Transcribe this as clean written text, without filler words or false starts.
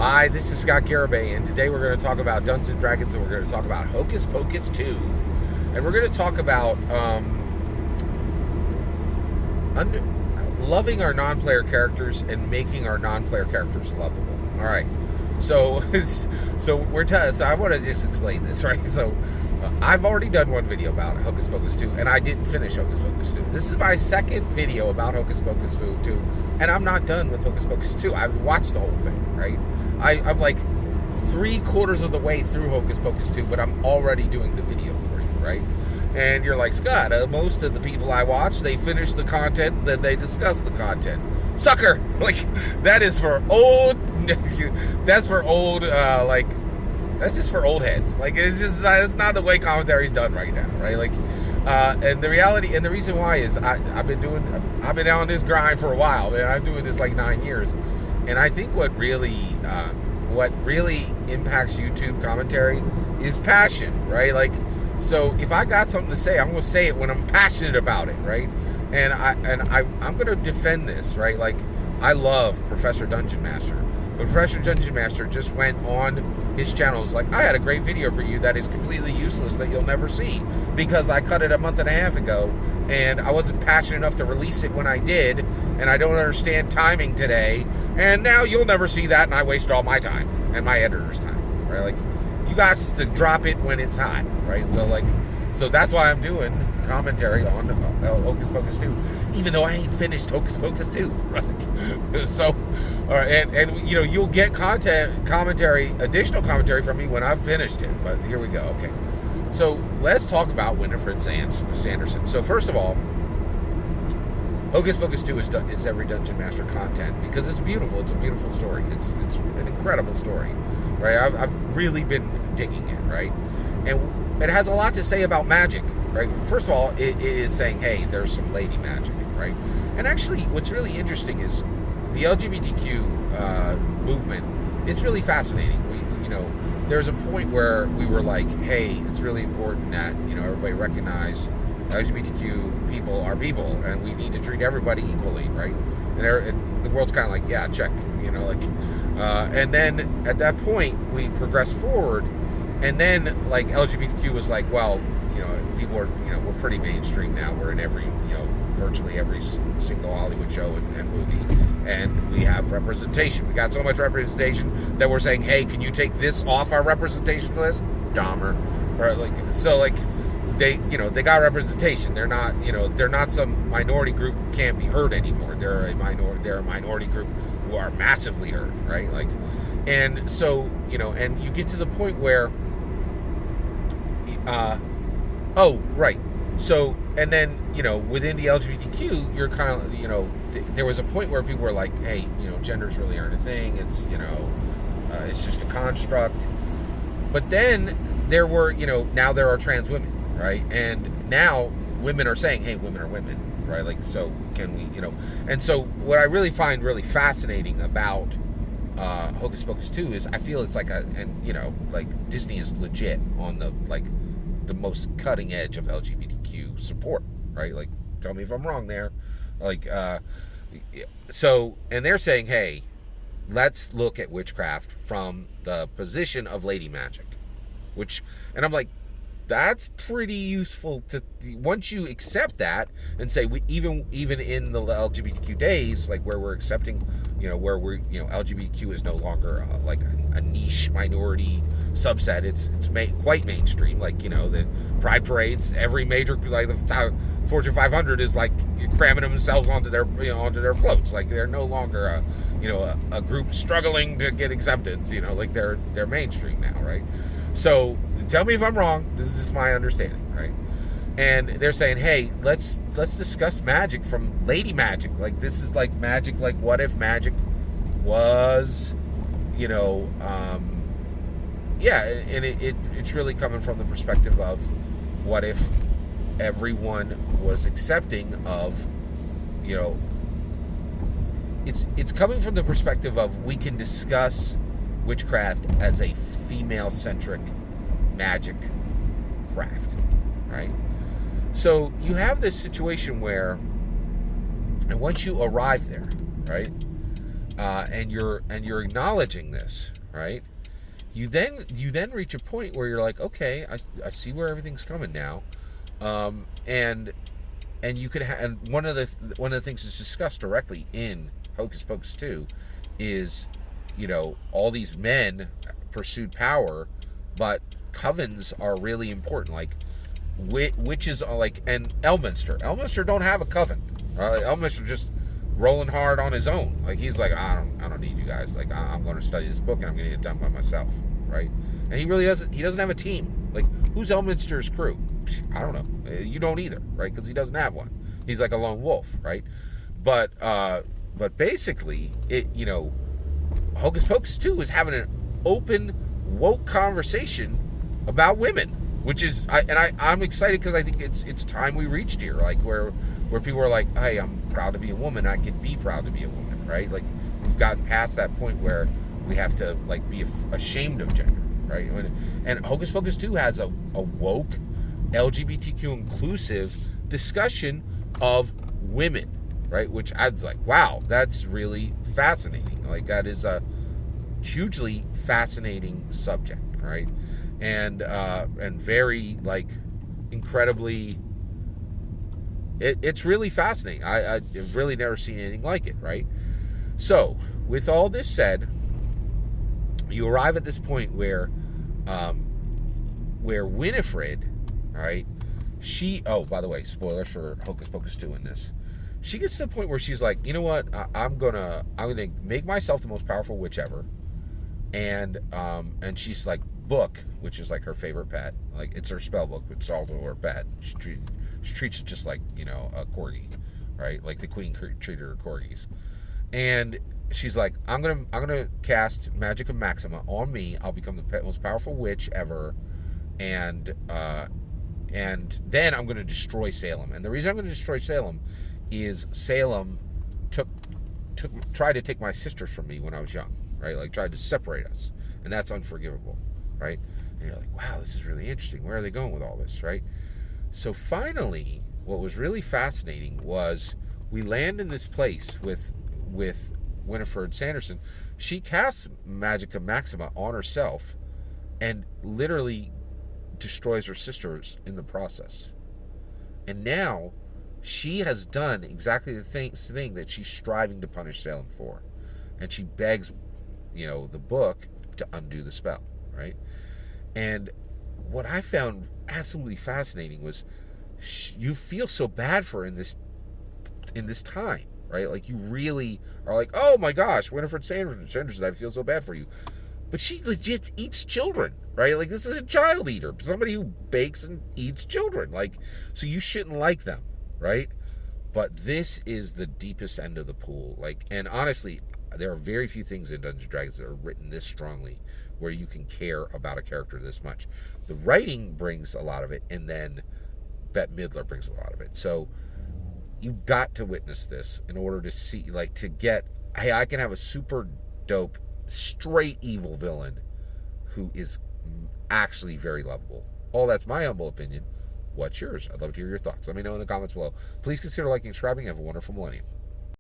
Hi, this is Scott Garibay, and today we're going to talk about Dungeons and Dragons, and we're going to talk about Hocus Pocus 2. And we're going to talk about loving our non-player characters and making our non-player characters lovable. All right. So I want to just explain this, right? So I've already done one video about Hocus Pocus 2, and I didn't finish Hocus Pocus 2. This is my second video about Hocus Pocus 2, and I'm not done with Hocus Pocus 2. I watched the whole thing, right? I'm like 3/4 of the way through Hocus Pocus 2, but I'm already doing the video for you, right? And you're like, Scott, most of the people I watch, they finish the content, then they discuss the content. Sucker! Like, that is for old, that's for old, that's just for old heads. Like, it's not the way commentary's done right now, right? Like, and the reality, and the reason why is I've been on this grind for a while, man. I'm doing this like 9 years. And I think what really impacts YouTube commentary is passion, right? Like, so if I got something to say, I'm going to say it when I'm passionate about it, right? And I'm going to defend this, right? Like, I love Professor Dungeon Master, but Professor Dungeon Master just went on his channel. It's like, I had a great video for you that is completely useless that you'll never see because I cut it a month and a half ago and I wasn't passionate enough to release it when I did, and I don't understand timing today, and now you'll never see that, and I wasted all my time and my editor's time, right? Like, you guys to drop it when it's hot, right? So that's why I'm doing commentary on Hocus Pocus 2, even though I ain't finished Hocus Pocus 2, right? So, all right, and you know, you'll get additional commentary from me when I've finished it, but here we go, okay. So let's talk about Winifred Sanderson. So first of all, Hocus Pocus 2 is every Dungeon Master content because it's beautiful. It's a beautiful story. It's an incredible story, right? I've really been digging it, right? And it has a lot to say about magic, right? First of all, it is saying, hey, there's some lady magic, right? And actually, what's really interesting is the LGBTQ movement. It's really fascinating. There's a point where we were like, hey, it's really important that, everybody recognize LGBTQ people are people, and we need to treat everybody equally, right? And the world's kind of like, yeah, check, and then at that point, we progressed forward, and then, like, LGBTQ was like, well, people are, we're pretty mainstream now. We're in every, virtually every single Hollywood show and movie, and we have representation. We got so much representation that we're saying, hey, can you take this off our representation list? Dahmer. Or they got representation. They're not some minority group who can't be heard anymore. They're a minority group who are massively heard, right? Like, and so, and you get to the point where so, and then, within the LGBTQ, you're kind of, there was a point where people were like, hey, genders really aren't a thing. It's, it's just a construct. But then there were, now there are trans women, right? And now women are saying, hey, women are women, right? Like, so can we, and so what I really find really fascinating about Hocus Pocus 2 is I feel it's like like Disney is legit on the most cutting edge of LGBTQ support, right? Like, tell me if I'm wrong there. Like, so, and they're saying, hey, let's look at witchcraft from the position of lady magic, and I'm like, that's pretty useful once you accept that and say, even in the LGBTQ days, like where we're accepting, where we're, LGBTQ is no longer like a niche minority subset. It's quite mainstream. Like, the pride parades, every major, like the Fortune 500 is like cramming themselves onto their floats. Like, they're no longer a group struggling to get acceptance. Like they're mainstream now, right? So tell me if I'm wrong. This is just my understanding, right? And they're saying, hey, let's discuss magic from lady magic. Like, this is like magic. Like, what if magic was, and it's really coming from the perspective of what if everyone was accepting of, it's coming from the perspective of we can discuss witchcraft as a female-centric magic craft, right? So you have this situation where, and once you arrive there, right, and you're acknowledging this, right? You then reach a point where you're like, okay, I see where everything's coming now, and you could and one of the things that's discussed directly in Hocus Pocus 2 is, all these men pursued power, but covens are really important. Like witches are like, and Elminster don't have a coven. Elminster just rolling hard on his own. Like he's like, I don't need you guys. Like I'm going to study this book and I'm going to get it done by myself, right? And he doesn't have a team. Like who's Elminster's crew? I don't know. You don't either, right? Because he doesn't have one. He's like a lone wolf, right? But basically, Hocus Pocus 2 is having an open, woke conversation about women, which is I'm excited because I think it's time we reached here, like where people are like, hey, I'm proud to be a woman. I can be proud to be a woman, right? Like we've gotten past that point where we have to like be ashamed of gender, right? And Hocus Pocus 2 has a woke, LGBTQ inclusive discussion of women, right? Which I was like, wow, that's really fascinating. Like that is a hugely fascinating subject, right? And very like incredibly, it's really fascinating. I've really never seen anything like it, right? So with all this said, you arrive at this point where Winifred, right? By the way, spoilers for Hocus Pocus 2 in this. She gets to the point where she's like, you know what? I'm gonna make myself the most powerful witch ever, and she's like Book, which is like her favorite pet. Like it's her spell book, but it's also her pet. She treats it just like a corgi, right? Like the queen treated her corgis, and she's like, I'm gonna cast Magicka Maxima on me. I'll become the most powerful witch ever, and then I'm gonna destroy Salem. And the reason I'm gonna destroy Salem is Salem tried to take my sisters from me when I was young, right? Like tried to separate us, and that's unforgivable, right? And you're like, wow, this is really interesting. Where are they going with all this, right? So finally, what was really fascinating was we land in this place with Winifred Sanderson. She casts Magicka Maxima on herself and literally destroys her sisters in the process. And now she has done exactly the thing that she's striving to punish Salem for. And she begs, the book to undo the spell, right? And what I found absolutely fascinating was you feel so bad for her in this time, right? Like you really are like, oh my gosh, Winifred Sanderson, I feel so bad for you. But she legit eats children, right? Like this is a child eater, somebody who bakes and eats children. Like, so you shouldn't like them, right? But this is the deepest end of the pool. Like, and honestly, there are very few things in Dungeons & Dragons that are written this strongly where you can care about a character this much. The writing brings a lot of it, and then Bette Midler brings a lot of it. So you've got to witness this in order to see, like, to get, hey, I can have a super dope, straight evil villain who is actually very lovable. All that's my humble opinion. What's yours? I'd love to hear your thoughts. Let me know in the comments below. Please consider liking and subscribing. Have a wonderful millennium.